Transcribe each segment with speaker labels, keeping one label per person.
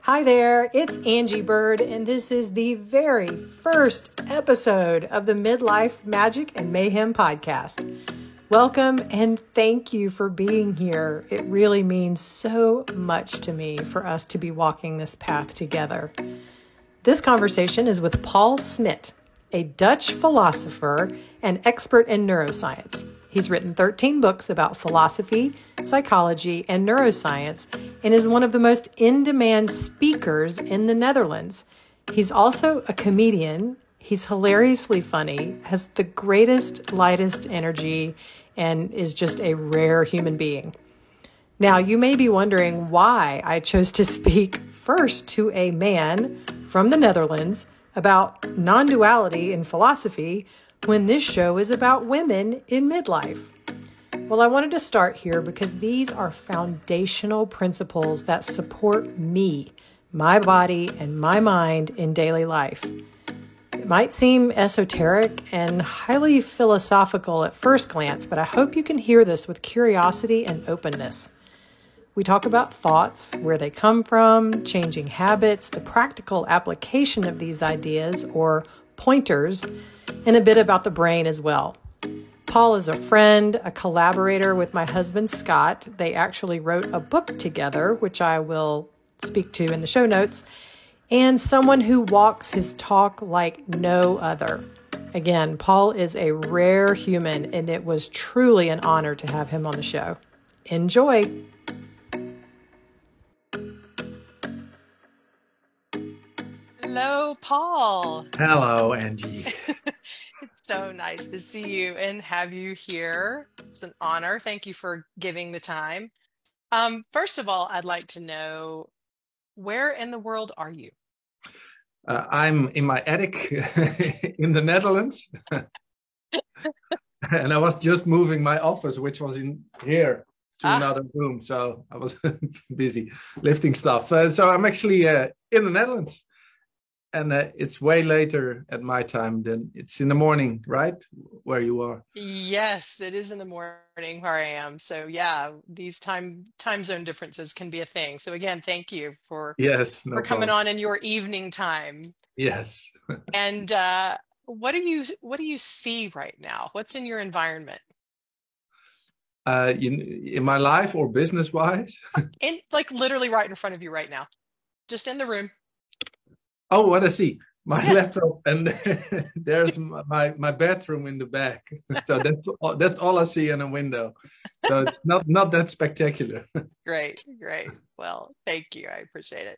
Speaker 1: Hi there, it's Angie Bird, and this is the very first episode of the Midlife Magic and Mayhem podcast. Welcome and thank you for being here. It really means so much to me for us to be walking this path together. This conversation is with Paul Smit, a Dutch philosopher and expert in neuroscience. He's written 13 books about philosophy, psychology, and neuroscience, and is one of the most in-demand speakers in the Netherlands. He's also a comedian. He's hilariously funny, has the greatest, lightest energy, and is just a rare human being. Now, you may be wondering why I chose to speak first to a man from the Netherlands about non-duality in philosophy when this show is about women in midlife. Well, I wanted to start here because these are foundational principles that support me, my body, and my mind in daily life. It might seem esoteric and highly philosophical at first glance, but I hope you can hear this with curiosity and openness. We talk about thoughts, where they come from, changing habits, the practical application of these ideas or pointers, and a bit about the brain as well. Paul is a friend, a collaborator with my husband, Scott. They actually wrote a book together, which I will speak to in the show notes, and someone who walks his talk like no other. Again, Paul is a rare human, and it was truly an honor to have him on the show. Enjoy. Hello, Paul.
Speaker 2: Hello, Angie.
Speaker 1: It's so nice to see you and have you here. It's an honor. Thank you for giving the time. First of all, I'd like to know, where in the world are you?
Speaker 2: I'm in my attic in the Netherlands, and I was just moving my office, which was in here, to another room. So I was busy lifting stuff. So I'm actually in the Netherlands. And it's way later at my time than it's in the morning, right? Where you are.
Speaker 1: Yes, it is in the morning where I am. So yeah, these time zone differences can be a thing. So again, thank you for
Speaker 2: Yes, no
Speaker 1: coming
Speaker 2: problem.
Speaker 1: on in your evening time.
Speaker 2: Yes.
Speaker 1: And what do you see right now? What's in your environment?
Speaker 2: In my life or business wise?
Speaker 1: In like literally right in front of you right now, just in the room.
Speaker 2: Oh, what I see. My
Speaker 1: Yeah.
Speaker 2: laptop and there's my bedroom in the back. So that's all I see in a window. So it's not that spectacular.
Speaker 1: Great, great. Well, thank you. I appreciate it.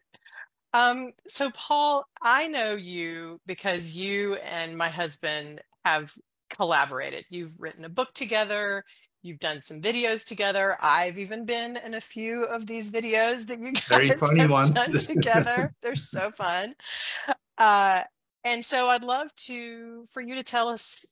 Speaker 1: So Paul, I know you because you and my husband have collaborated. You've written a book together. You've done some videos together. I've even been in a few of these videos that you
Speaker 2: Very
Speaker 1: guys
Speaker 2: funny
Speaker 1: have
Speaker 2: ones.
Speaker 1: done together. They're so fun. Uh, and so I'd love for you to tell us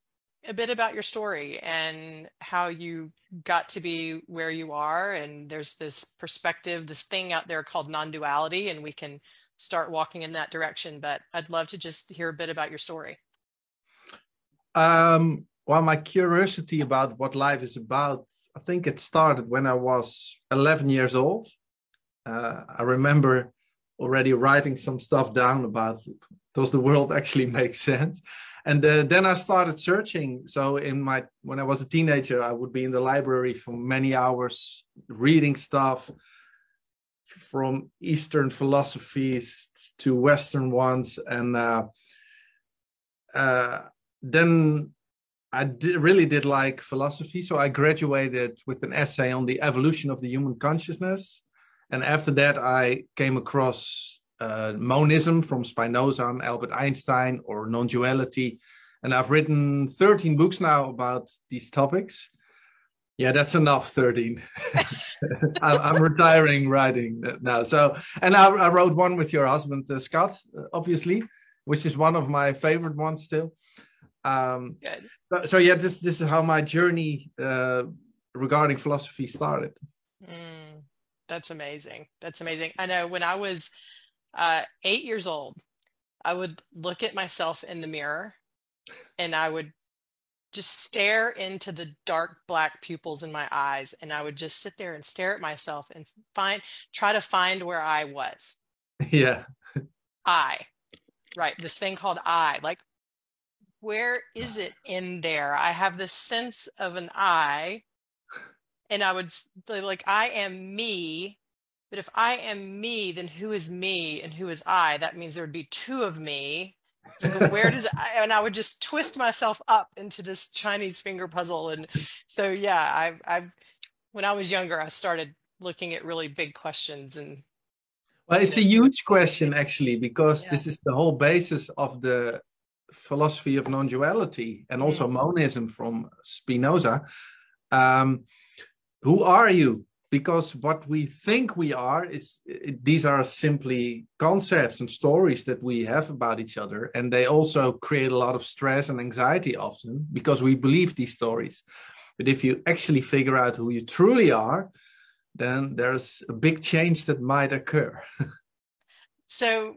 Speaker 1: a bit about your story and how you got to be where you are. And there's this perspective, this thing out there called non-duality, and we can start walking in that direction. But I'd love to just hear a bit about your story.
Speaker 2: Well, my curiosity about what life is about, I think it started when I was 11 years old. I remember already writing some stuff down about does the world actually make sense? And then I started searching. So when I was a teenager, I would be in the library for many hours reading stuff from Eastern philosophies to Western ones. And then really did like philosophy. So I graduated with an essay on the evolution of the human consciousness. And after that, I came across monism from Spinoza and Albert Einstein, or non-duality. And I've written 13 books now about these topics. Yeah, that's enough, 13. I'm retiring writing now. So, and I wrote one with your husband, Scott, obviously, which is one of my favorite ones still.
Speaker 1: Good.
Speaker 2: So yeah, this is how my journey regarding philosophy started.
Speaker 1: That's amazing. That's amazing. I know when I was 8 years old, I would look at myself in the mirror and I would just stare into the dark black pupils in my eyes, and I would just sit there and stare at myself and try to find where I was.
Speaker 2: Yeah.
Speaker 1: I, right? This thing called I. Like, where is it in there? I have this sense of an I, and I would like, I am me. But if I am me, then who is me and who is I? That means there would be two of me. So where does and I would just twist myself up into this Chinese finger puzzle. And so, yeah, I've when I was younger, I started looking at really big questions and,
Speaker 2: Well,
Speaker 1: you
Speaker 2: it's
Speaker 1: know,
Speaker 2: a huge question, actually, because
Speaker 1: yeah.
Speaker 2: this is the whole basis of the philosophy of non-duality and also monism from Spinoza. Um, who are you? Because what we think we are is these are simply concepts and stories that we have about each other, and they also create a lot of stress and anxiety often because we believe these stories. But if you actually figure out who you truly are, then there's a big change that might occur.
Speaker 1: So,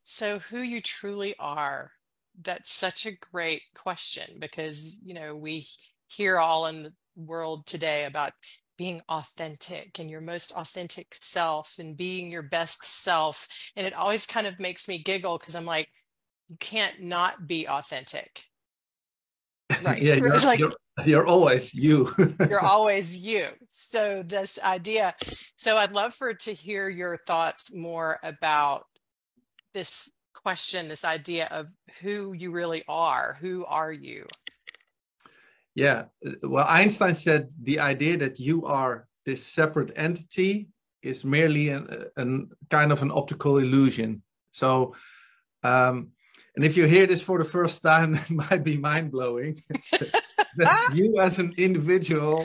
Speaker 1: so who you truly are, that's such a great question because, we hear all in the world today about being authentic and your most authentic self and being your best self. And it always kind of makes me giggle because I'm like, you can't not be authentic. Right.
Speaker 2: Yeah,
Speaker 1: It's like
Speaker 2: you're always you.
Speaker 1: you're always you. So this idea. So I'd love to hear your thoughts more about this question, this idea of who you really are. Who are you?
Speaker 2: Yeah, well, Einstein said the idea that you are this separate entity is merely an kind of an optical illusion. So, and if you hear this for the first time, it might be mind blowing. That you as an individual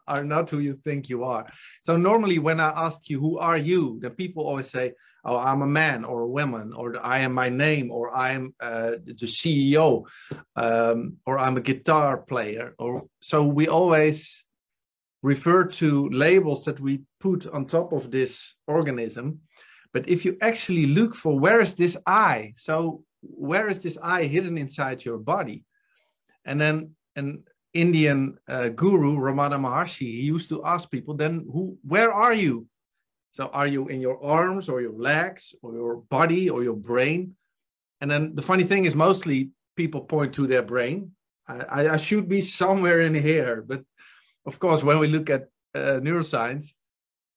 Speaker 2: are not who you think you are. So normally when I ask you, who are you? Then people always say, oh, I'm a man or a woman, or I am my name, or I am the CEO, or I'm a guitar player. Or so we always refer to labels that we put on top of this organism. But if you actually look for where is this I? So where is this I hidden inside your body? And then an Indian guru, Ramana Maharshi, he used to ask people, then where are you? So are you in your arms or your legs or your body or your brain? And then the funny thing is mostly people point to their brain. I should be somewhere in here. But of course, when we look at neuroscience,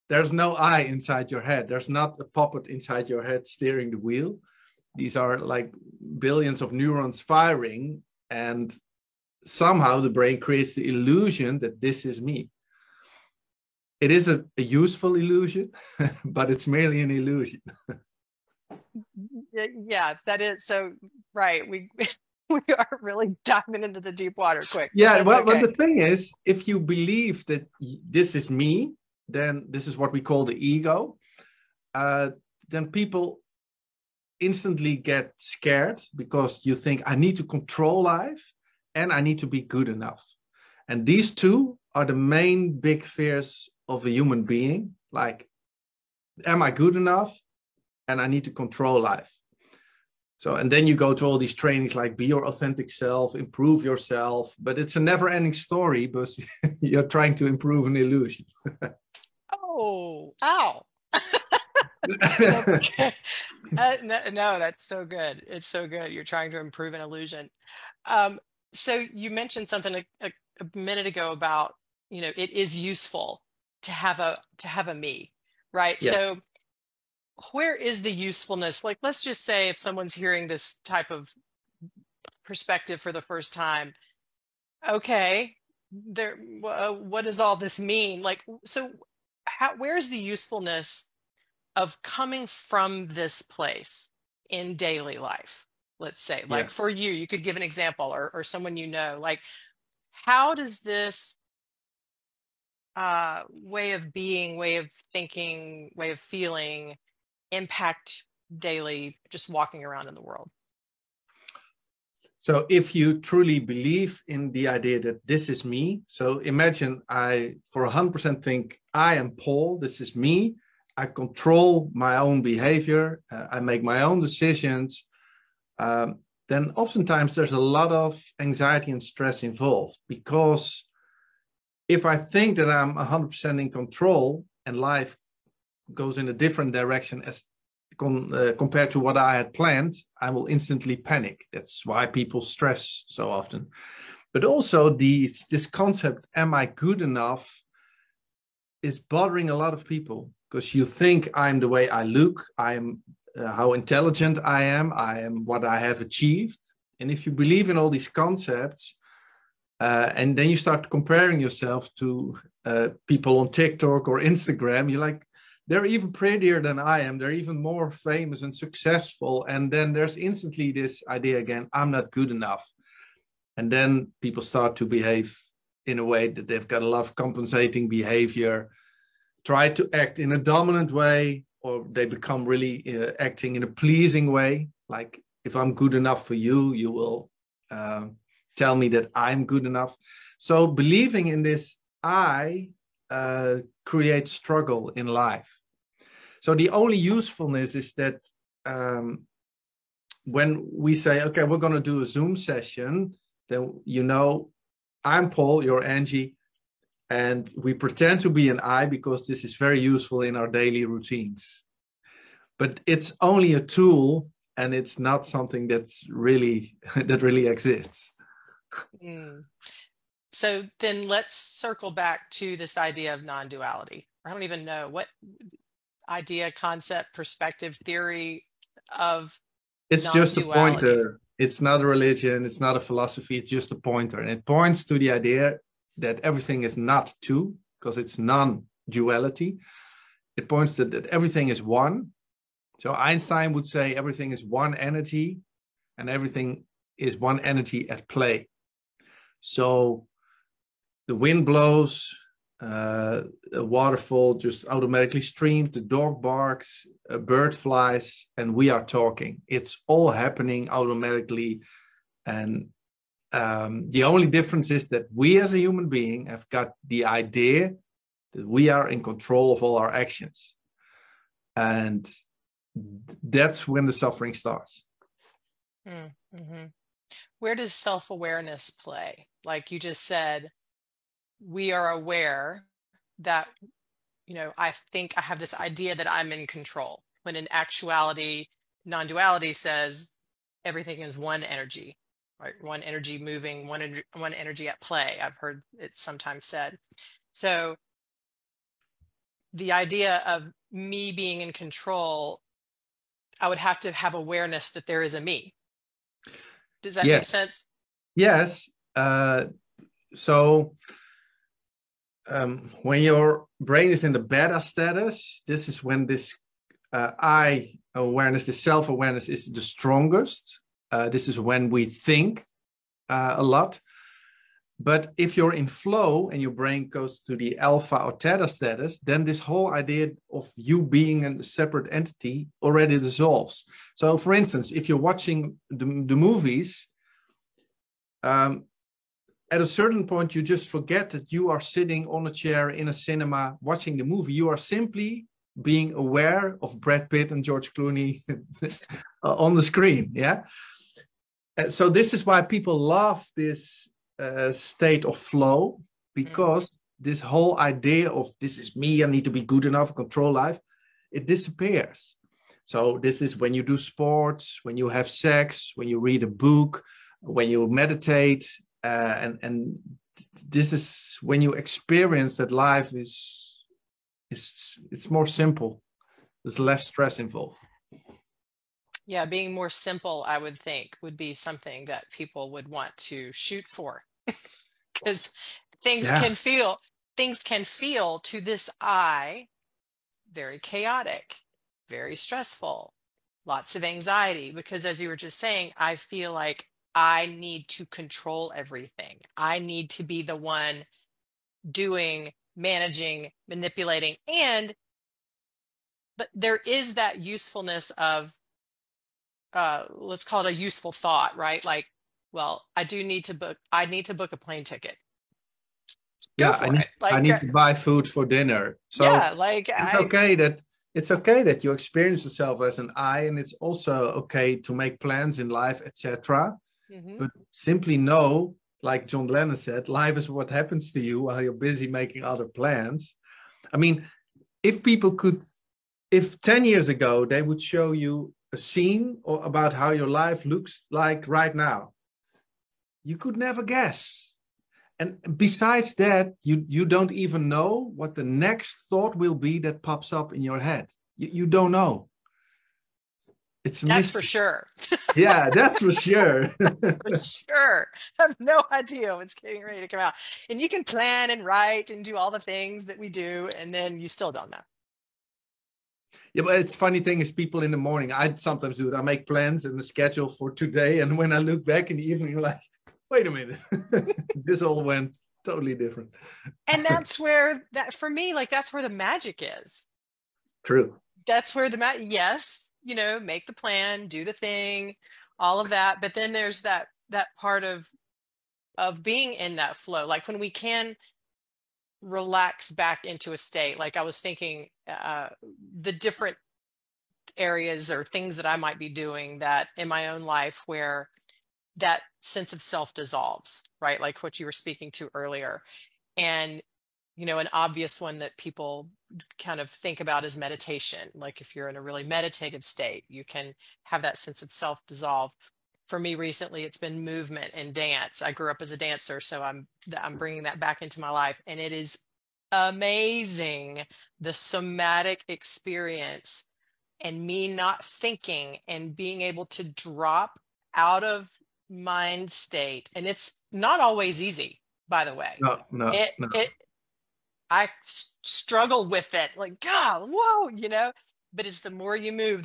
Speaker 2: there's no I inside your head. There's not a puppet inside your head steering the wheel. These are like billions of neurons firing, and somehow the brain creates the illusion that this is me. It is a useful illusion, but it's merely an illusion.
Speaker 1: Yeah, that is so right. We we are really diving into the deep water quick.
Speaker 2: Yeah, well,
Speaker 1: okay.
Speaker 2: But the thing is, if you believe that this is me, then this is what we call the ego. Then people instantly get scared because you think, I need to control life and I need to be good enough. And these two are the main big fears of a human being. Like, am I good enough? And I need to control life. So, and then you go to all these trainings like be your authentic self, improve yourself, but it's a never ending story because you're trying to improve an illusion.
Speaker 1: Oh, ow. Okay. No, that's so good. It's so good. You're trying to improve an illusion. So you mentioned something a minute ago about, it is useful to have a me, right?
Speaker 2: Yeah.
Speaker 1: So where is the usefulness? Like, let's just say if someone's hearing this type of perspective for the first time, okay, what does all this mean? Like, so where's the usefulness of coming from this place in daily life? Let's say, like for you could give an example, or someone, like, how does this way of being, way of thinking, way of feeling impact daily, just walking around in the world?
Speaker 2: So if you truly believe in the idea that this is me, so imagine I for 100% think I am Paul, this is me, I control my own behavior, I make my own decisions, then oftentimes there's a lot of anxiety and stress involved, because if I think that I'm 100% in control and life goes in a different direction as compared to what I had planned, I will instantly panic. That's why people stress so often. But also this concept, am I good enough, is bothering a lot of people, because you think I'm the way I look, I'm how intelligent I am what I have achieved. And if you believe in all these concepts, and then you start comparing yourself to people on TikTok or Instagram, you're like, they're even prettier than I am. They're even more famous and successful. And then there's instantly this idea again, I'm not good enough. And then people start to behave in a way that they've got a lot of compensating behavior, try to act in a dominant way, or they become really acting in a pleasing way. Like, if I'm good enough for you, you will tell me that I'm good enough. So believing in this I creates struggle in life. So the only usefulness is that when we say, okay, we're going to do a Zoom session, then, you know, I'm Paul, you're Angie, and we pretend to be an I because this is very useful in our daily routines. But it's only a tool, and it's not something that's really that really exists.
Speaker 1: Mm. So then let's circle back to this idea of non-duality. I don't even know what idea, concept, perspective, theory of
Speaker 2: it's just a pointer. It's not a religion. It's not a philosophy. It's just a pointer. And it points to the idea that everything is not two, because it's non-duality. It points to that everything is one. So Einstein would say everything is one energy, and everything is one energy at play. So the wind blows, a waterfall just automatically streams, the dog barks, a bird flies, and we are talking. It's all happening automatically. And the only difference is that we as a human being have got the idea that we are in control of all our actions. And that's when the suffering starts.
Speaker 1: Mm-hmm. Where does self-awareness play? Like you just said, we are aware that, you know, I think I have this idea that I'm in control, when in actuality, non-duality says everything is one energy, right? One energy moving, one energy at play. I've heard it sometimes said. So the idea of me being in control, I would have to have awareness that there is a me. Does that make sense?
Speaker 2: Yes. So when your brain is in the beta status, this is when this I awareness, this self-awareness is the strongest. This is when we think a lot. But if you're in flow and your brain goes to the alpha or theta status, then this whole idea of you being a separate entity already dissolves. So, for instance, if you're watching the movies, at a certain point, you just forget that you are sitting on a chair in a cinema watching the movie. You are simply being aware of Brad Pitt and George Clooney on the screen. Yeah. So this is why people love this state of flow, because this whole idea of this is me, I need to be good enough, control life, it disappears. So this is when you do sports, when you have sex, when you read a book, when you meditate, and this is when you experience that life is it's more simple. There's less stress involved.
Speaker 1: Yeah, being more simple, I would think, would be something that people would want to shoot for, because things can feel to this eye very chaotic, very stressful, lots of anxiety, because as you were just saying, I feel like I need to control everything. I need to be the one doing, managing, manipulating. But there is that usefulness of, let's call it a useful thought, right? Like, well, I need to book a plane ticket.
Speaker 2: I need to buy food for dinner. So
Speaker 1: yeah, like
Speaker 2: it's okay that you experience yourself as an I, and it's also okay to make plans in life, etc. Mm-hmm. But simply know, like John Lennon said, life is what happens to you while you're busy making other plans. I mean, if people could if 10 years ago they would show you a scene or about how your life looks like right now, you could never guess. And besides that, you don't even know what the next thought will be that pops up in your head. You don't know. It's a
Speaker 1: That's for
Speaker 2: mystery.
Speaker 1: sure.
Speaker 2: Yeah, that's for sure.
Speaker 1: For sure. I have no idea what's getting ready to come out. And you can plan and write and do all the things that we do, and then you still don't know.
Speaker 2: Yeah, but it's funny thing is people in the morning, I sometimes do it. I make plans and a schedule for today. And when I look back in the evening, you're like, wait a minute, this all went totally different.
Speaker 1: And that's where that, for me, like, that's where the magic is.
Speaker 2: True.
Speaker 1: That's where yes, make the plan, do the thing, all of that. But then there's that part of being in that flow. Like when we can relax back into a state, like I was thinking, the different areas or things that I might be doing that in my own life where that sense of self dissolves, right? Like what you were speaking to earlier. And, an obvious one that people kind of think about is meditation. Like if you're in a really meditative state, you can have that sense of self dissolve. For me recently, it's been movement and dance. I grew up as a dancer, so I'm bringing that back into my life. And it is amazing, the somatic experience and me not thinking and being able to drop out of mind state. And it's not always easy, by the way.
Speaker 2: No.
Speaker 1: I struggle with it, like, God, whoa, but it's the more you move,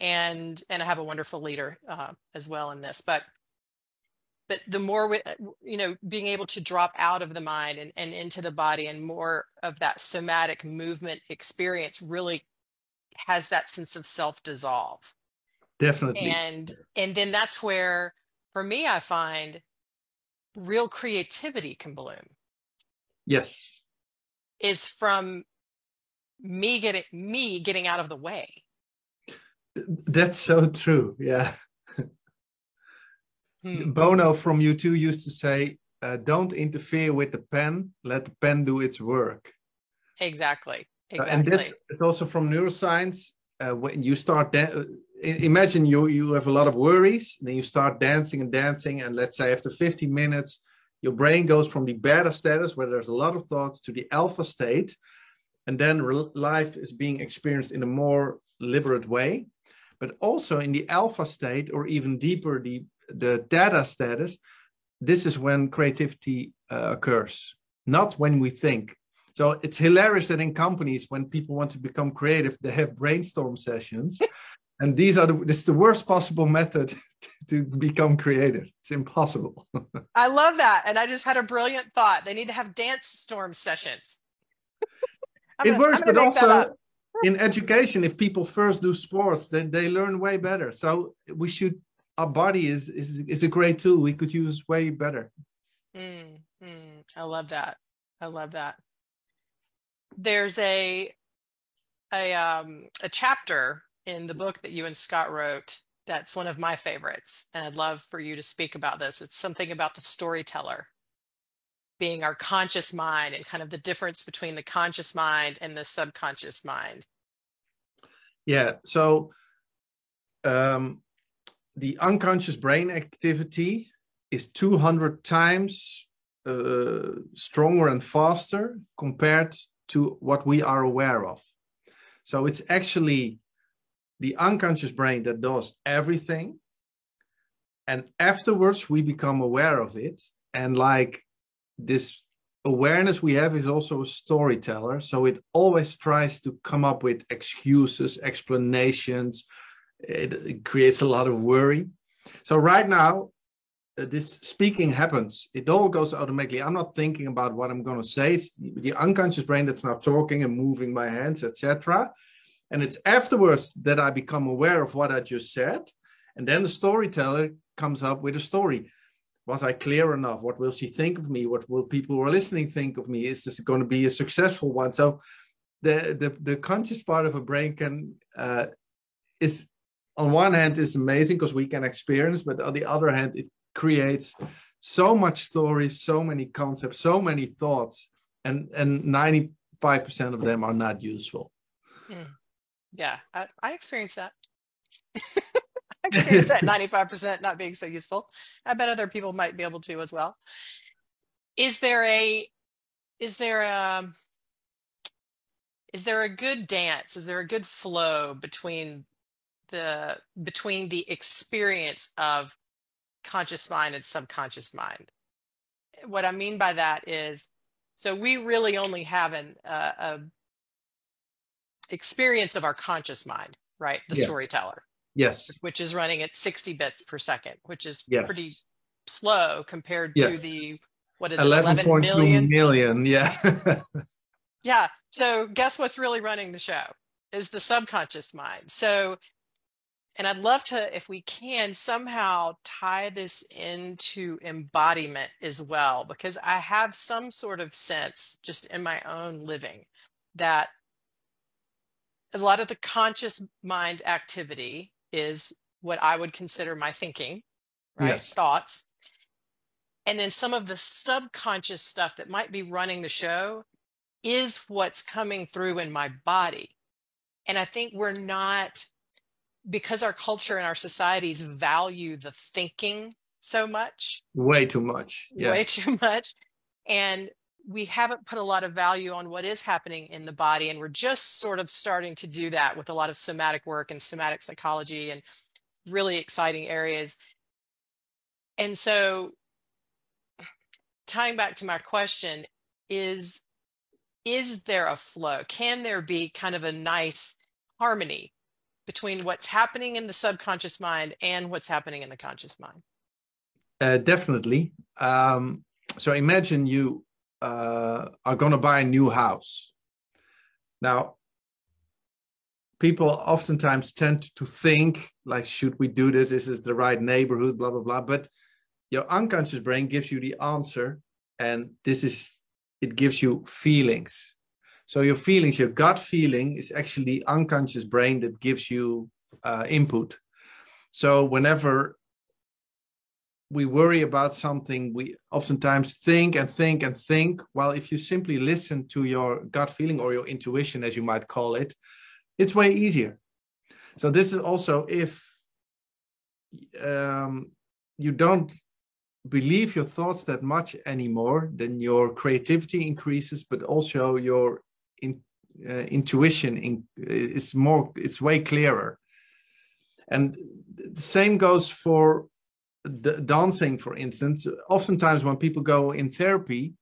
Speaker 1: and I have a wonderful leader as well in this, but the more being able to drop out of the mind and into the body, and more of that somatic movement experience really has that sense of self-dissolve.
Speaker 2: Definitely.
Speaker 1: And then that's where, for me, I find real creativity can bloom.
Speaker 2: Yes.
Speaker 1: Is from me getting out of the way.
Speaker 2: That's so true. Yeah. Bono from U2 used to say, don't interfere with the pen, let the pen do its work.
Speaker 1: Exactly.
Speaker 2: And that's it's also from neuroscience. When you start, imagine you have a lot of worries, then you start dancing, and let's say after 50 minutes, your brain goes from the beta status, where there's a lot of thoughts, to the alpha state. And then life is being experienced in a more liberate way. But also in the alpha state, or even deeper, the theta status, this is when creativity occurs, not when we think. So it's hilarious that in companies, when people want to become creative, they have brainstorm sessions. And this is the worst possible method to become creative. It's impossible.
Speaker 1: I love that. And I just had a brilliant thought. They need to have dance storm sessions.
Speaker 2: It works, but also in education, if people first do sports, then they learn way better. So our body is a great tool we could use way better.
Speaker 1: I love that. There's a chapter in the book that you and Scott wrote that's one of my favorites, and I'd love for you to speak about this. It's something about the storyteller being our conscious mind, and kind of the difference between the conscious mind and the subconscious mind.
Speaker 2: Yeah, so the unconscious brain activity is 200 times stronger and faster compared to what we are aware of. So it's actually the unconscious brain that does everything. And afterwards, we become aware of it. And like this awareness we have is also a storyteller. So it always tries to come up with excuses, explanations. It creates a lot of worry. So right now, this speaking happens. It all goes automatically. I'm not thinking about what I'm going to say. It's the unconscious brain that's now talking and moving my hands, etc. And it's afterwards that I become aware of what I just said. And then the storyteller comes up with a story. Was I clear enough? What will she think of me? What will people who are listening think of me? Is this going to be a successful one? So the conscious part of a brain is on one hand is amazing because we can experience, but on the other hand, it creates so much stories, so many concepts, so many thoughts, and 95% of them are not useful.
Speaker 1: Yeah, I experienced that. I experienced that 95% not being so useful. I bet other people might be able to as well. Is there a is there a is there a good dance? Is there a good flow between the experience of conscious mind and subconscious mind? What I mean by that is, so we really only have a experience of our conscious mind, right? The
Speaker 2: Yeah.
Speaker 1: storyteller,
Speaker 2: Yes.
Speaker 1: which is running at 60 bits per second, which is pretty
Speaker 2: Yes.
Speaker 1: slow compared to
Speaker 2: Yes.
Speaker 1: the, what is it, 11
Speaker 2: 11.2
Speaker 1: million?
Speaker 2: million. Yeah.
Speaker 1: Yeah. So guess what's really running the show is the subconscious mind. So, and I'd love to, if we can, somehow tie this into embodiment as well, because I have some sort of sense just in my own living that a lot of the conscious mind activity is what I would consider my thinking, right?
Speaker 2: Yes.
Speaker 1: Thoughts. And then some of the subconscious stuff that might be running the show is what's coming through in my body. And I think we're not, because our culture and our societies value the thinking so much,
Speaker 2: Way too much.
Speaker 1: way
Speaker 2: Yes.
Speaker 1: too much. And we haven't put a lot of value on what is happening in the body. And we're just sort of starting to do that with a lot of somatic work and somatic psychology and really exciting areas. And so, tying back to my question, is there a flow? Can there be kind of a nice harmony between what's happening in the subconscious mind and what's happening in the conscious mind?
Speaker 2: Definitely. So imagine you are going to buy a new house. Now, people oftentimes tend to think like, should we do this? Is this the right neighborhood? Blah, blah, blah. But your unconscious brain gives you the answer. And it gives you feelings. So your feelings, your gut feeling is actually the unconscious brain that gives you input. So whenever we worry about something, we oftentimes think and think and think. Well, if you simply listen to your gut feeling or your intuition, as you might call it, it's way easier. So this is also if you don't believe your thoughts that much anymore, then your creativity increases, but also your intuition it's way clearer. And the same goes for dancing, for instance. Oftentimes when people go in therapy,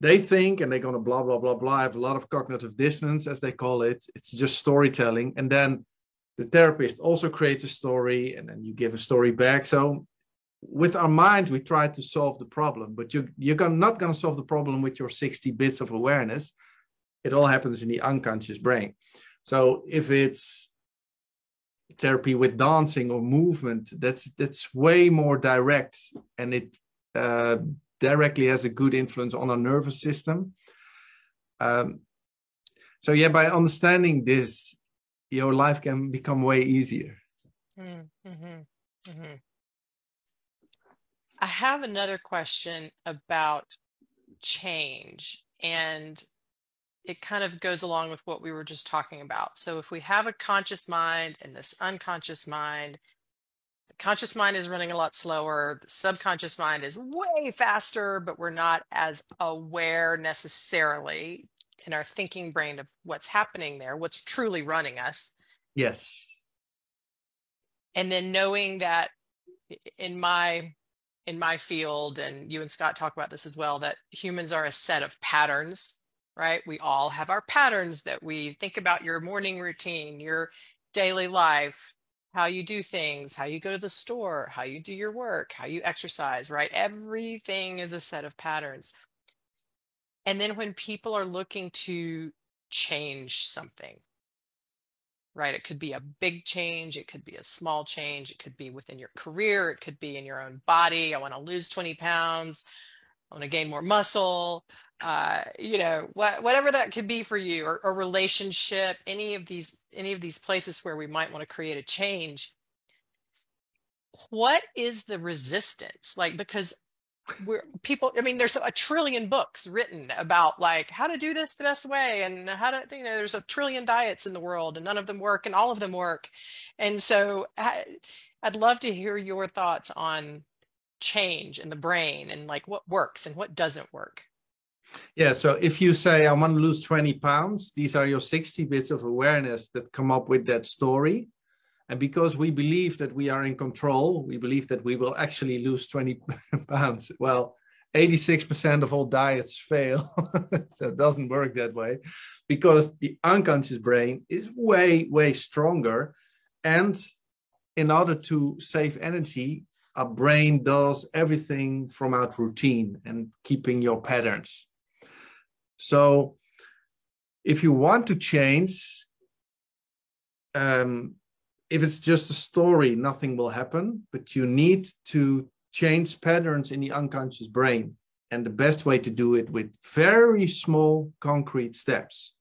Speaker 2: they think, and they're going to blah, blah, blah, blah, have a lot of cognitive dissonance, as they call it. It's just storytelling. And then the therapist also creates a story, and then you give a story back. So with our mind, we try to solve the problem, but you're not going to solve the problem with your 60 bits of awareness. It all happens in the unconscious brain. So if it's therapy with dancing or movement, that's way more direct, and it directly has a good influence on our nervous system. So yeah, by understanding this, your life can become way easier.
Speaker 1: Mm-hmm. Mm-hmm. I have another question about change, and it kind of goes along with what we were just talking about. So if we have a conscious mind and this unconscious mind, the conscious mind is running a lot slower, the subconscious mind is way faster, but we're not as aware necessarily in our thinking brain of what's happening there, what's truly running us.
Speaker 2: Yes.
Speaker 1: And then knowing that in my field, and you and Scott talk about this as well, that humans are a set of patterns, right? We all have our patterns that we think about: your morning routine, your daily life, how you do things, how you go to the store, how you do your work, how you exercise, right? Everything is a set of patterns. And then when people are looking to change something, right? It could be a big change. It could be a small change. It could be within your career. It could be in your own body. I want to lose 20 pounds. I want to gain more muscle. Whatever that could be for you, or relationship, any of these places where we might want to create a change. What is the resistance? Like, because where people, I mean, there's a trillion books written about like how to do this the best way and how to, there's a trillion diets in the world and none of them work and all of them work. And so I'd love to hear your thoughts on change in the brain and like what works and what doesn't work.
Speaker 2: Yeah, so if you say, I want to lose 20 pounds, these are your 60 bits of awareness that come up with that story. And because we believe that we are in control, we believe that we will actually lose 20 pounds. Well, 86% of all diets fail. So it doesn't work that way because the unconscious brain is way, way stronger. And in order to save energy, our brain does everything from our routine and keeping your patterns. So if you want to change, if it's just a story, nothing will happen, but you need to change patterns in the unconscious brain. And the best way to do it with very small concrete steps.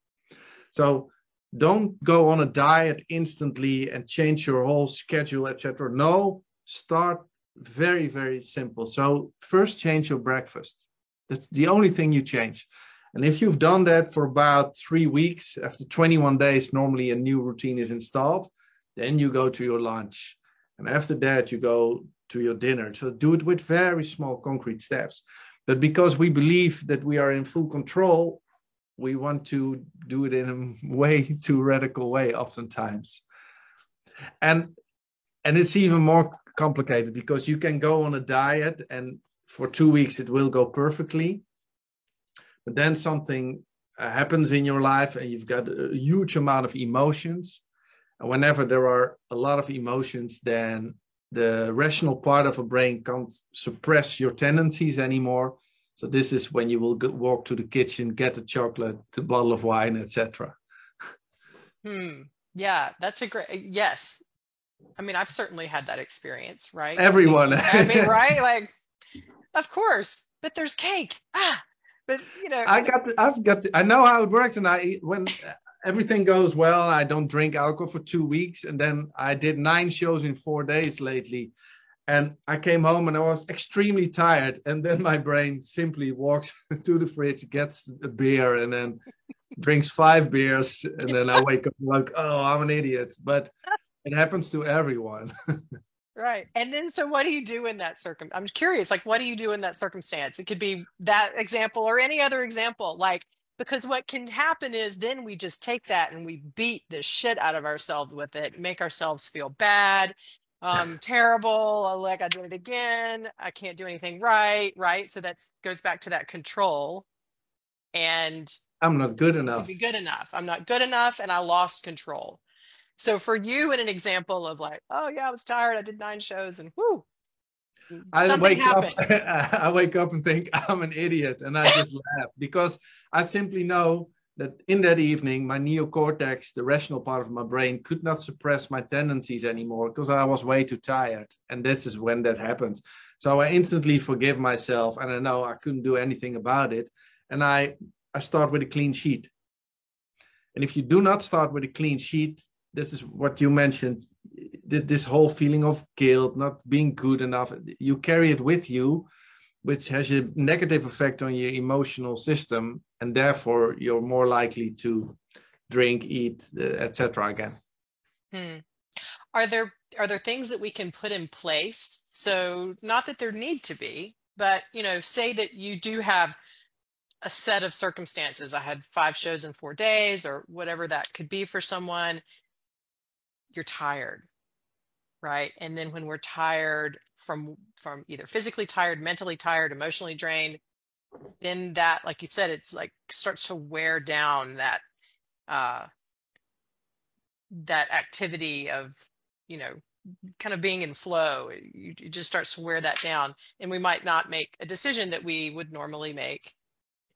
Speaker 2: So don't go on a diet instantly and change your whole schedule, etc. No, start very, very simple. So first change your breakfast. That's the only thing you change. And if you've done that for about 3 weeks, after 21 days, normally a new routine is installed. Then you go to your lunch. And after that, you go to your dinner. So do it with very small concrete steps. But because we believe that we are in full control, we want to do it in a way too radical way oftentimes. And it's even more complicated because you can go on a diet and for 2 weeks it will go perfectly. But then something happens in your life and you've got a huge amount of emotions. And whenever there are a lot of emotions, then the rational part of a brain can't suppress your tendencies anymore. So this is when you will walk to the kitchen, get a chocolate, a bottle of wine, etc.
Speaker 1: Yeah, that's a great, yes. I mean, I've certainly had that experience, right?
Speaker 2: Everyone.
Speaker 1: I mean, right? Like, of course, but there's cake. But
Speaker 2: I know how it works. And when everything goes well, I don't drink alcohol for 2 weeks. And then I did 9 shows in 4 days lately. And I came home and I was extremely tired. And then my brain simply walks to the fridge, gets a beer, and then drinks 5 beers. And then I wake up like, oh, I'm an idiot. But it happens to everyone.
Speaker 1: Right. And then, so what do you do in that I'm curious, like, what do you do in that circumstance? It could be that example or any other example, like, because what can happen is then we just take that and we beat the shit out of ourselves with it, make ourselves feel bad, terrible. Like, I did it again. I can't do anything right. Right. So that goes back to that control. And
Speaker 2: I'm not good enough.
Speaker 1: To be good enough. I'm not good enough. And I lost control. So for you, in an example of like, oh yeah, I was tired. I did 9 shows and whoo, something happened.
Speaker 2: I wake up and think I'm an idiot, and I just laugh because I simply know that in that evening, my neocortex, the rational part of my brain, could not suppress my tendencies anymore because I was way too tired. And this is when that happens. So I instantly forgive myself, and I know I couldn't do anything about it. And I start with a clean sheet. And if you do not start with a clean sheet, this is what you mentioned, this whole feeling of guilt, not being good enough. You carry it with you, which has a negative effect on your emotional system. And therefore, you're more likely to drink, eat, etc. again.
Speaker 1: Are there things that we can put in place? So not that there need to be, but, say that you do have a set of circumstances. I had 5 shows in 4 days or whatever that could be for someone. You're tired, right? And then when we're tired from either physically tired, mentally tired, emotionally drained, then that, like you said, it's like starts to wear down that activity of, kind of being in flow. It just starts to wear that down, and we might not make a decision that we would normally make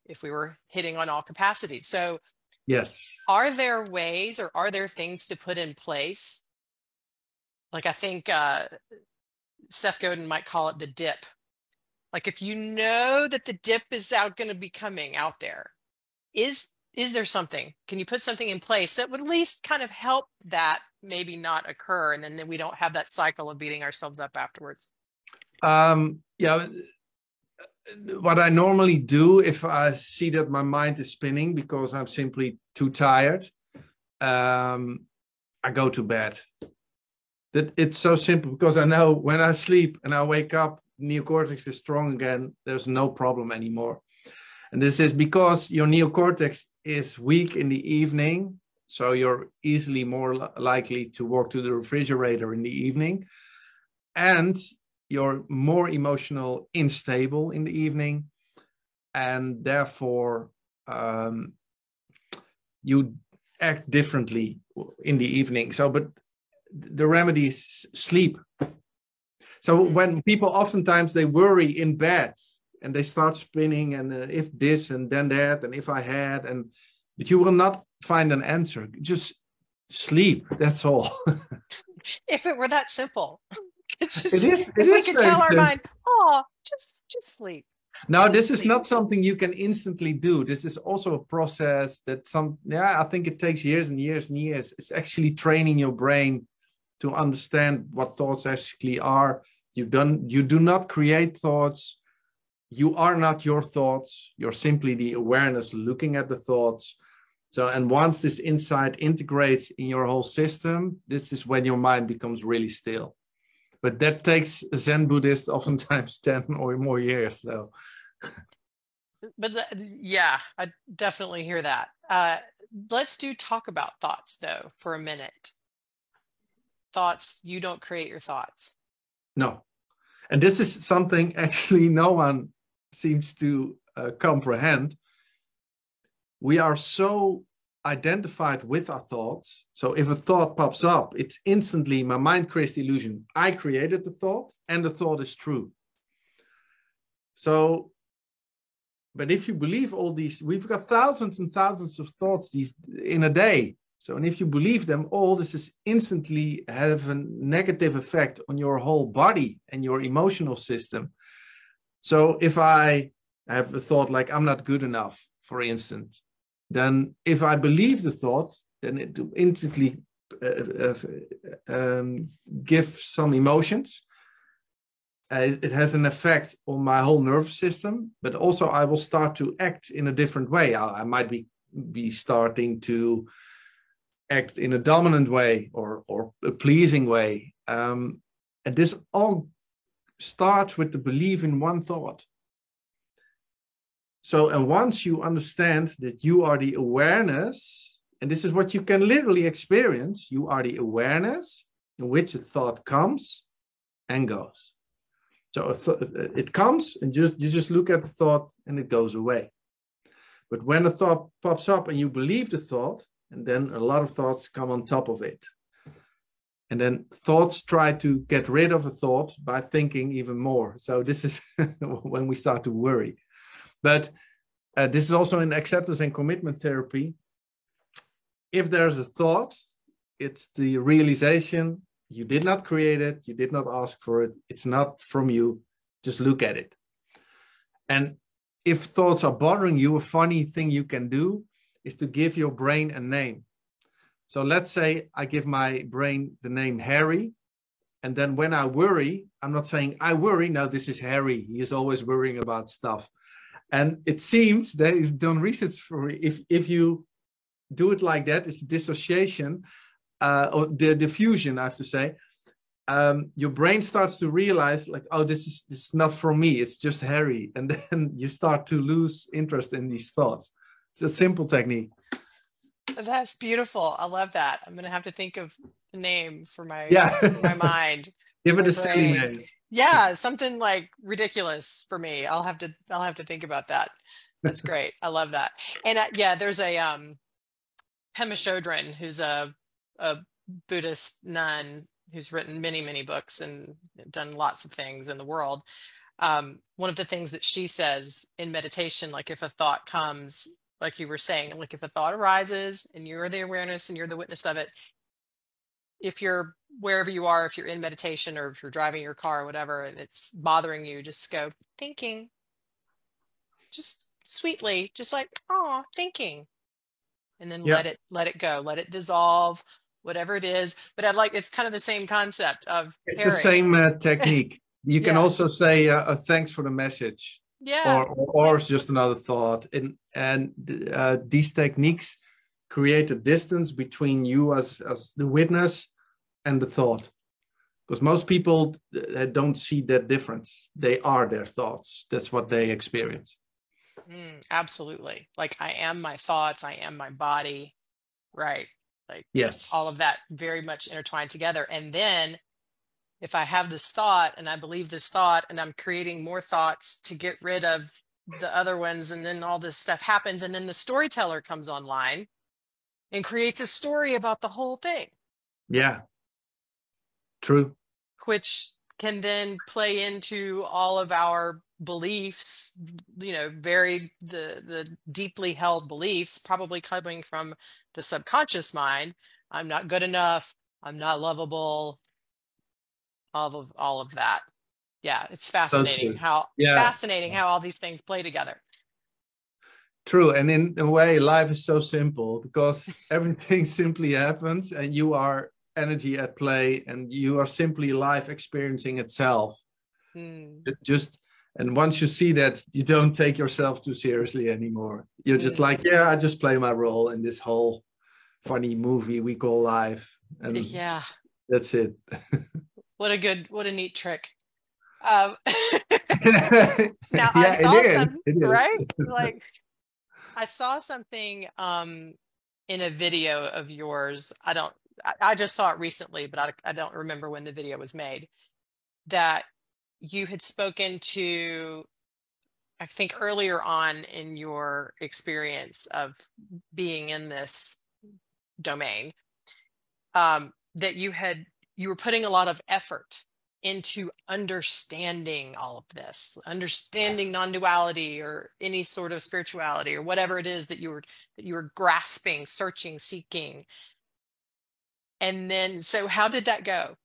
Speaker 1: if we were hitting on all capacities. So
Speaker 2: yes,
Speaker 1: are there ways or are there things to put in place? Like, I think Seth Godin might call it the dip. Like, if you know that the dip is going to be coming out there, is there something? Can you put something in place that would at least kind of help that maybe not occur, and then we don't have that cycle of beating ourselves up afterwards?
Speaker 2: Yeah. what I normally do if I see that my mind is spinning because I'm simply too tired, I go to bed. That it's so simple because I know when I sleep and I wake up, neocortex is strong again. There's no problem anymore. And this is because your neocortex is weak in the evening. So you're easily more likely to walk to the refrigerator in the evening. And you're more emotional unstable in the evening. And therefore, you act differently in the evening. So, but the remedy is sleep. So when people oftentimes they worry in bed and they start spinning and if this and then that and if I had but you will not find an answer. Just sleep. That's all.
Speaker 1: If it were that simple,
Speaker 2: If
Speaker 1: we could tell our mind, oh, just sleep.
Speaker 2: Now, this is not something you can instantly do. This is also a process that I think it takes years and years and years. It's actually training your brain to understand what thoughts actually are. You do not create thoughts. You are not your thoughts. You're simply the awareness looking at the thoughts. So, and once this insight integrates in your whole system, this is when your mind becomes really still. But that takes a Zen Buddhist oftentimes 10 or more years. So,
Speaker 1: but yeah, I definitely hear that. Let's talk about thoughts though for a minute. Thoughts, you don't create your thoughts.
Speaker 2: No. And this is something actually no one seems to comprehend. We are so identified with our thoughts. So if a thought pops up, it's instantly my mind creates the illusion. I created the thought and the thought is true. So, but if you believe all these, we've got thousands and thousands of thoughts in a day. So, and if you believe them all, this is instantly have a negative effect on your whole body and your emotional system. So if I have a thought like I'm not good enough, for instance, then if I believe the thought, then it instantly gives some emotions. It has an effect on my whole nervous system, but also I will start to act in a different way. I might be starting to act in a dominant way or a pleasing way. And this all starts with the belief in one thought. So, and once you understand that you are the awareness, and this is what you can literally experience, you are the awareness in which a thought comes and goes. So it comes and you just look at the thought and it goes away. But when a thought pops up and you believe the thought, and then a lot of thoughts come on top of it. And then thoughts try to get rid of a thought by thinking even more. So this is when we start to worry. But this is also in acceptance and commitment therapy. If there's a thought, it's the realization you did not create it, you did not ask for it, it's not from you, just look at it. And if thoughts are bothering you, a funny thing you can do is to give your brain a name. So let's say I give my brain the name Harry, and then when I worry, I'm not saying I worry, now this is Harry, he is always worrying about stuff. And it seems they've done research for if you do it like that, it's dissociation, or the diffusion, I have to say. Your brain starts to realize like, oh, this is not from me, it's just Harry. And then you start to lose interest in these thoughts. It's a simple technique.
Speaker 1: That's beautiful. I love that. I'm going to have to think of a name for my mind.
Speaker 2: Give it a silly name.
Speaker 1: Yeah, something like ridiculous for me. I'll have to think about that. That's great. I love that. And there's a Pema Chodron, who's a Buddhist nun who's written many, many books and done lots of things in the world. One of the things that she says in meditation, like if a thought comes, like you were saying, like if a thought arises and you're the awareness and you're the witness of it, if you're wherever you are, if you're in meditation or if you're driving your car or whatever, and it's bothering you, just go thinking, just sweetly, just like, oh, thinking. And then let it go, let it dissolve, whatever it is. But it's kind of the same concept of
Speaker 2: it's Harry. The same technique. You can also say, thanks for the message.
Speaker 1: Yeah.
Speaker 2: or it's just another thought. And these techniques create a distance between you as the witness and the thought, because most people don't see that difference. They are their thoughts. That's what they experience.
Speaker 1: Absolutely. Like I am my thoughts, I am my body, right? Like
Speaker 2: Yes.
Speaker 1: all of that very much intertwined together. And then if I have this thought and I believe this thought and I'm creating more thoughts to get rid of the other ones, and then all this stuff happens, and then the storyteller comes online and creates a story about the whole thing.
Speaker 2: Yeah. True.
Speaker 1: Which can then play into all of our beliefs, very the deeply held beliefs, probably coming from the subconscious mind. I'm not good enough, I'm not lovable, all of that. Yeah, it's
Speaker 2: So
Speaker 1: fascinating
Speaker 2: true. Yeah.
Speaker 1: how all these things play together.
Speaker 2: True. And in a way, life is so simple because everything simply happens and you are energy at play and you are simply life experiencing itself. It just, and once you see that, you don't take yourself too seriously anymore. You're just like, yeah, I just play my role in this whole funny movie we call life. And
Speaker 1: Yeah.
Speaker 2: that's it.
Speaker 1: What a neat trick. Now I
Speaker 2: Yeah, it
Speaker 1: saw
Speaker 2: is.
Speaker 1: some,
Speaker 2: It
Speaker 1: right?
Speaker 2: is.
Speaker 1: Like I saw something in a video of yours. I just saw it recently, but I don't remember when the video was made, that you had spoken to, I think earlier on in your experience of being in this domain, that you were putting a lot of effort into understanding all of this, understanding non-duality or any sort of spirituality or whatever it is that you were grasping, searching, seeking. And then, so how did that go?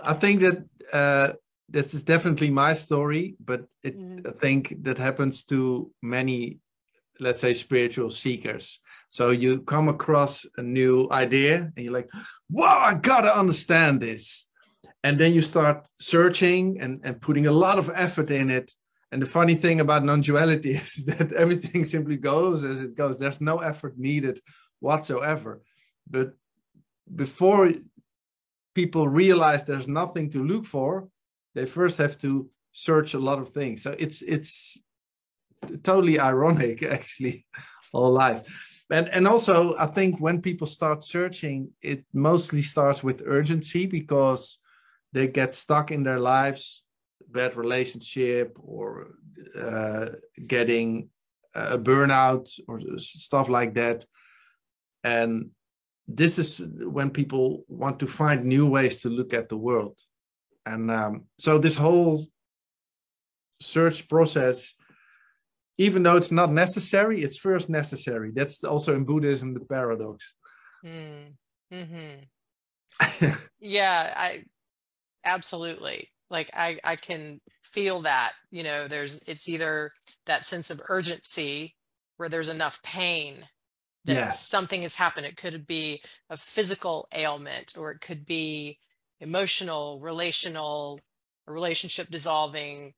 Speaker 2: I think that this is definitely my story, but I think that happens to many, let's say, spiritual seekers. So you come across a new idea and you're like, wow, I gotta understand this. And then you start searching and putting a lot of effort in it. And the funny thing about non-duality is that everything simply goes as it goes. There's no effort needed whatsoever. But before people realize there's nothing to look for, they first have to search a lot of things. So it's totally ironic, actually, all life. And also, I think when people start searching, it mostly starts with urgency because they get stuck in their lives, bad relationship, or getting a burnout or stuff like that. And this is when people want to find new ways to look at the world. And so this whole search process, even though it's not necessary, it's first necessary. That's also in Buddhism, the paradox.
Speaker 1: Yeah, absolutely. Like I can feel that, it's either that sense of urgency where there's enough pain that something has happened. It could be a physical ailment, or it could be emotional, relational, a relationship dissolving,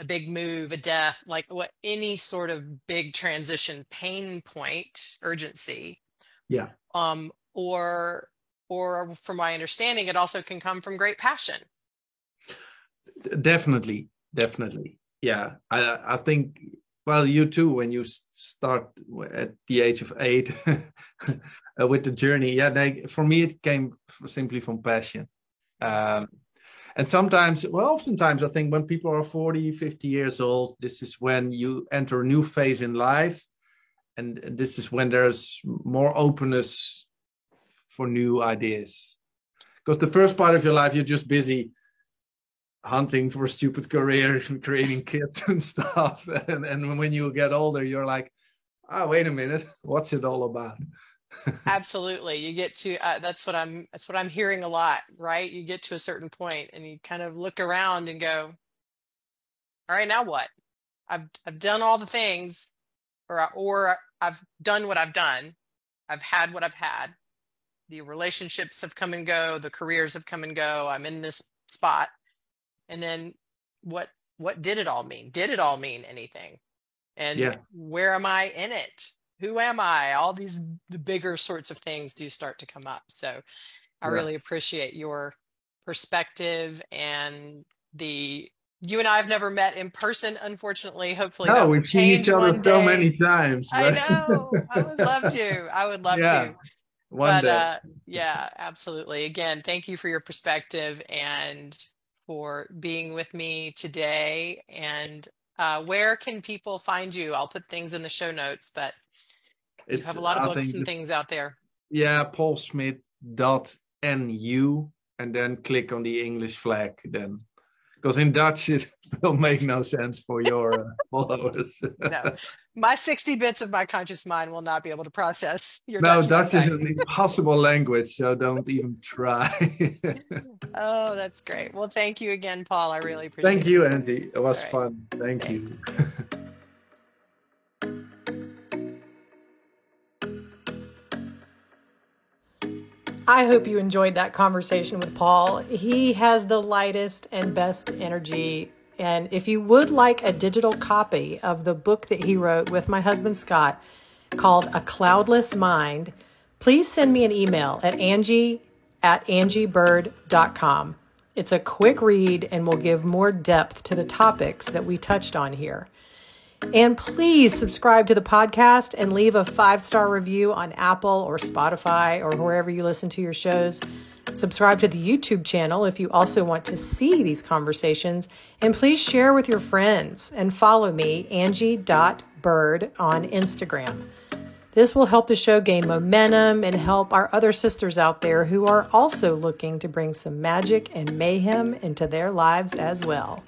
Speaker 1: a big move, a death, like any sort of big transition, pain point, urgency.
Speaker 2: Yeah.
Speaker 1: Or from my understanding, it also can come from great passion.
Speaker 2: Definitely. Yeah. I think, well, you too, when you start at the age of 8 with the journey. Yeah, for me, it came simply from passion. And oftentimes, I think when people are 40, 50 years old, this is when you enter a new phase in life. And this is when there's more openness for new ideas. Because the first part of your life, you're just busy hunting for a stupid career and creating kids and stuff. And when you get older, you're like, oh, wait a minute, what's it all about?
Speaker 1: Absolutely. You get to that's what I'm hearing a lot, right? You get to a certain point and you kind of look around and go, all right, now what? I've done all the things, or I've done what I've done. I've had what I've had. The relationships have come and go, the careers have come and go. I'm in this spot. And then what what did it all mean? Did it all mean anything? And
Speaker 2: Yeah.
Speaker 1: where am I in it? Who am I? All these the bigger sorts of things do start to come up. So I
Speaker 2: Yeah.
Speaker 1: really appreciate your perspective and you and I have never met in person, unfortunately. Hopefully
Speaker 2: No,
Speaker 1: that will
Speaker 2: we've seen each
Speaker 1: change
Speaker 2: other
Speaker 1: one
Speaker 2: so
Speaker 1: day.
Speaker 2: many times,
Speaker 1: I
Speaker 2: but
Speaker 1: know. I would love to. I would love
Speaker 2: yeah,
Speaker 1: to.
Speaker 2: one
Speaker 1: But
Speaker 2: day.
Speaker 1: yeah, absolutely. Again, thank you for your perspective and for being with me today. And where can people find you? I'll put things in the show notes, but you have a lot of
Speaker 2: I
Speaker 1: books
Speaker 2: think,
Speaker 1: and things out there.
Speaker 2: yeah, paulsmith.nu, and then click on the English flag then. Because in Dutch, it will make no sense for your followers.
Speaker 1: No, my 60 bits of my conscious mind will not be able to process your
Speaker 2: No,
Speaker 1: Dutch
Speaker 2: Dutch is
Speaker 1: website.
Speaker 2: an impossible language, so don't even try.
Speaker 1: Oh, that's great. Well, thank you again, Paul. I really
Speaker 2: Thank
Speaker 1: appreciate it.
Speaker 2: you, Andy. It was
Speaker 1: All right.
Speaker 2: fun. Thank you.
Speaker 1: Thanks. I hope you enjoyed that conversation with Paul. He has the lightest and best energy. And if you would like a digital copy of the book that he wrote with my husband, Scott, called A Cloudless Mind, please send me an email at angie@angiebird.com. It's a quick read and will give more depth to the topics that we touched on here. And please subscribe to the podcast and leave a 5-star review on Apple or Spotify or wherever you listen to your shows. Subscribe to the YouTube channel if you also want to see these conversations. And please share with your friends and follow me, Angie.Bird, on Instagram. This will help the show gain momentum and help our other sisters out there who are also looking to bring some magic and mayhem into their lives as well.